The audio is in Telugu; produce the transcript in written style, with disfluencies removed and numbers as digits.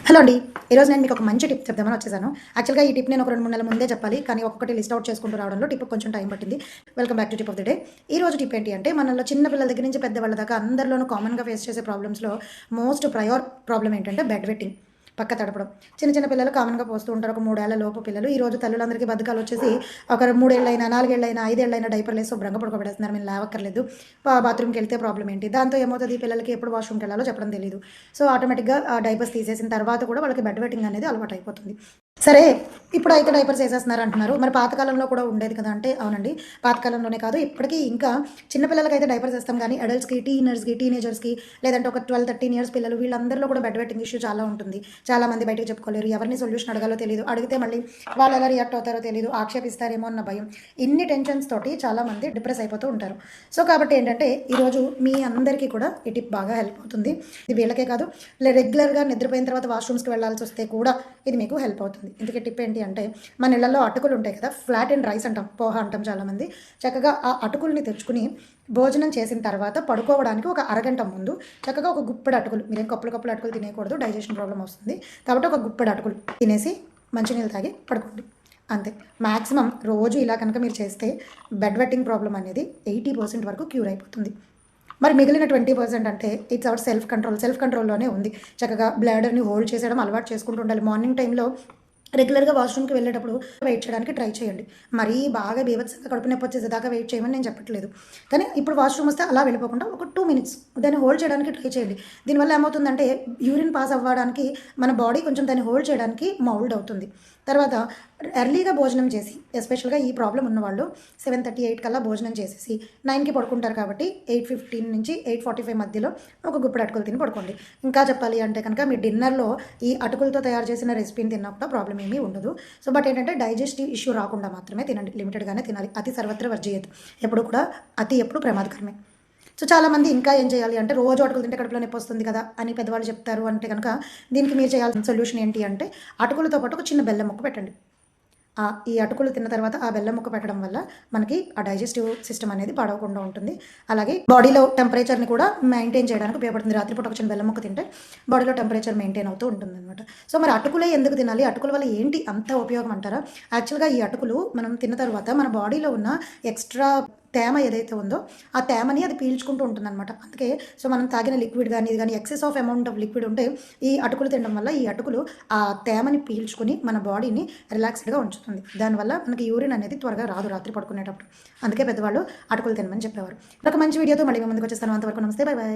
హలో అండి. ఈరోజు నేను మీకు ఒక మంచి టిప్ చెప్దామని వచ్చేసాను. యాక్చువల్‌గా ఈ టిప్ నేను ఒక 2, 3 నెలల ముందే చెప్పాలి. కానీ ఒక్కొక్కటి లిస్ట్ ఔట్ చేసుకుంటూ రావడంలో టిప్‌కి కొంచెం టైం పట్టింది. Welcome back to tip of the day. ఈ రోజు టిప్ ఏంటి అంటే మనలో చిన్న పిల్లల దగ్గర నుంచి పెద్దవాళ్ళ దాకా అందరిలోనూ కామన్‌గా ఫేస్ చేసే ప్రాబ్లమ్స్‌లో మోస్ట్ ప్రయార్ ప్రాబ్లమ్ ఏంటంటే బెడ్ వెట్టింగ్. పక్క తడపడం. చిన్న చిన్న పిల్లలు కామన్‌గా పోస్తూ ఉంటారు. ఒక 3 ఏళ్ల లోపు పిల్లలు. ఈ రోజు తల్లులందరికీ బద్ధకాలు వచ్చేసి ఒక 3 ఏళ్లైనా, 4 ఏళ్లైనా, 5 ఏళ్లైనా డైపర్‌లేసి శుభ్రంగా పడుకోబెడేస్తున్నారు. మేము లేవక్కర్లేదు. బాత్రూమ్‌కెళ్తే ప్రాబ్లమ్ ఏంటి? దాంతో ఏమవుతది పిల్లలకి ఎప్పుడు వాష్‌రూమ్‌కెళ్ళాలో చెప్పడం తెలీదు. సో, ఆటోమేటిక్‌గా ఆ డైపర్స్ తీసేసిన తర్వాత కూడా వాళ్ళకి బెడ్ వెట్టింగ్ అనేది అలవాటయిపోతుంది. సరే, ఇప్పుడైతే డైపర్స్ ఏసేస్తున్నారు అంటున్నారు. మరి పాతకాలంలో కూడా ఉండేది కదా! అంటే అవునండి. పాతకాలంలోనే కాదు ఇప్పటికి ఇంకా చిన్న పిల్లలకైతే డైపర్స్ ఏస్తాం గానీ అడల్ట్స్‌కి, టీనేజర్స్‌కి లేదంటే ఒక 12, 13 ఇయర్స్ పిల్లలు వీళ్ళందరిలో కూడా బెడ్ వెట్టింగ్ ఇష్యూ చాలా ఉంటుంది. చాలామంది బయటకి చెప్పుకోలేరు. ఎవరిని సొల్యూషన్ అడగాలో తెలీదు. అడిగితే మళ్ళీ వాళ్ళు ఎలా రియాక్ట్ అవుతారో తెలీదు. ఆక్షేపిస్తారేమో అన్న భయం. ఇన్ని టెన్షన్స్ తోటి చాలామంది డిప్రెస్ అయిపోతూ ఉంటారు. సో, కాబట్టి ఏంటంటే ఈరోజు మీ అందరికీ కూడా ఈ టిప్ బాగా హెల్ప్ అవుతుంది. ఇది వీళ్ళకే కాదు రెగ్యులర్‌గా నిద్రపోయిన తర్వాత వాష్‌రూమ్స్‌కి వెళ్ళాల్సొస్తే కూడా ఇది మీకు హెల్ప్ అవుతుంది. ఇందుకే టిప్ ఏంటి అంటే మన ఇళ్లలో అటుకులు ఉంటాయి కదా! ఫ్లాట్ అండ్ రైస్ అంటాం. పోహ అంటాం చాలామంది. చక్కగా ఆ అటుకుల్ని తెచ్చుకొని భోజనం చేసిన తర్వాత పడుకోవడానికి ఒక అరగంట ముందు చక్కగా ఒక గుప్పెడు అటుకులు మీరేం కప్పులు అటుకులు తినేయకూడదు. డైజెషన్ ప్రాబ్లమ్ వస్తుంది. కాబట్టి ఒక గుప్పెడు అటుకులు తినేసి మంచినీళ్ళు తాగి పడుకోండి. అంతే. మాక్సిమం రోజు ఇలా కనుక మీరు చేస్తే బెడ్ వెట్టింగ్ ప్రాబ్లమ్ అనేది 80% వరకు క్యూర్ అయిపోతుంది. మరి మిగిలిన 20% అంటే it's our self control. Self కంట్రోల్‌లోనే ఉంది. చక్కగా బ్లాడర్‌ని హోల్డ్ చేసేయడం అలవాటు చేసుకుంటూ ఉండాలి. మార్నింగ్ టైంలో రెగ్యులర్‌గా వాష్‌రూమ్‌కి వెళ్ళేటప్పుడు వెయిట్ చేయడానికి ట్రై చేయండి. మరీ బాగా బీభత్సంగా కడుపు నొప్పి వచ్చేసేదాకా వెయిట్ చేయమని నేను చెప్పట్లేదు. కానీ ఇప్పుడు వాష్‌రూమ్ వస్తే అలా వెళ్ళిపోకుండా ఒక 2 మినిట్స్ దాన్ని హోల్డ్ చేయడానికి ట్రై చేయండి. దీనివల్ల ఏమవుతుందంటే యూరిన్ పాస్ అవ్వడానికి మన బాడీ కొంచెం దాన్ని హోల్డ్ చేయడానికి మౌల్డ్ అవుతుంది. తర్వాత ఎర్లీగా భోజనం చేసి ఎస్పెషల్‌గా ఈ ప్రాబ్లమ్ ఉన్నవాళ్ళు 7:30, 8 కల్లా భోజనం చేసేసి 9కి పడుకుంటారు కాబట్టి 8:15 నుంచి 8:45 మధ్యలో ఒక గుప్పెడు అటుకులు తిని పడుకోండి. ఇంకా చెప్పాలి అంటే కనుక మీ డిన్నర్‌లో ఈ అటుకులతో తయారు చేసిన రెసిపీని తిన్నా కూడా ప్రాబ్లమ్ ఏమీ ఉండదు. సో, బట్ ఏంటంటే డైజెస్టివ్ ఇష్యూ రాకుండా మాత్రమే తినండి. లిమిటెడ్‌గానే తినాలి. అతి సర్వత్ర వర్జయేత్. ఎప్పుడు కూడా అతి ఎప్పుడు ప్రమాదకరమే. సో, చాలామంది ఇంకా ఏం చేయాలి అంటే రోజు అటుకులు తింటే కడుపులో నొప్పొస్తుంది కదా! అని పెద్దవాళ్ళు చెప్తారు అంటే గనక దీనికి మీరు చేయాల్సిన సొల్యూషన్ ఏంటి అంటే అటుకులతో పాటు ఒక చిన్న బెల్లం ముక్క పెట్టండి. ఈ అటుకులు తిన్న తర్వాత ఆ బెల్లం ముక్క పెట్టడం వల్ల మనకి ఆ డైజెస్టివ్ సిస్టమ్ అనేది పాడవకుండా ఉంటుంది. అలాగే బాడీలో టెంపరేచర్‌ని కూడా మెయింటైన్ చేయడానికి ఉపయోగపడుతుంది. రాత్రిపూట ఒక చిన్న బెల్లం ముక్క తింటే బాడీలో టెంపరేచర్ మెయింటైన్ అవుతూ ఉంటుందనమాట. సో, మరి అటుకులే ఎందుకు తినాలి? అటుకుల వల్ల ఏంటి అంత ఉపయోగం అంటారా? యాక్చువల్‌గా ఈ అటుకులు మనం తిన్న తర్వాత మన బాడీలో ఉన్న ఎక్స్‌ట్రా తేమ ఏదైతే ఉందో, ఆ తేమని అది పీల్చుకుంటూ ఉంటుందనమాట. అందుకే సో, మనం తాగిన లిక్విడ్ గానీ, ఇది గానీ excess of amount of liquid ఉంటే ఈ అటుకులు తినడం వల్ల ఈ అటుకులు ఆ తేమని పీల్చుకొని మన బాడీని రిలాక్స్డ్‌గా ఉంచుతుంది. దానివల్ల మనకి యూరిన్ అనేది త్వరగా రాదు రాత్రి పడుకునేటప్పుడు. అందుకే పెద్దవాళ్ళు అటుకులు తినమని చెప్పేవారు. ఒక మంచి వీడియోతో మళ్ళీ మీ ముందుకొచ్చేస్తాను. అంతవరకు నమస్తే. By by.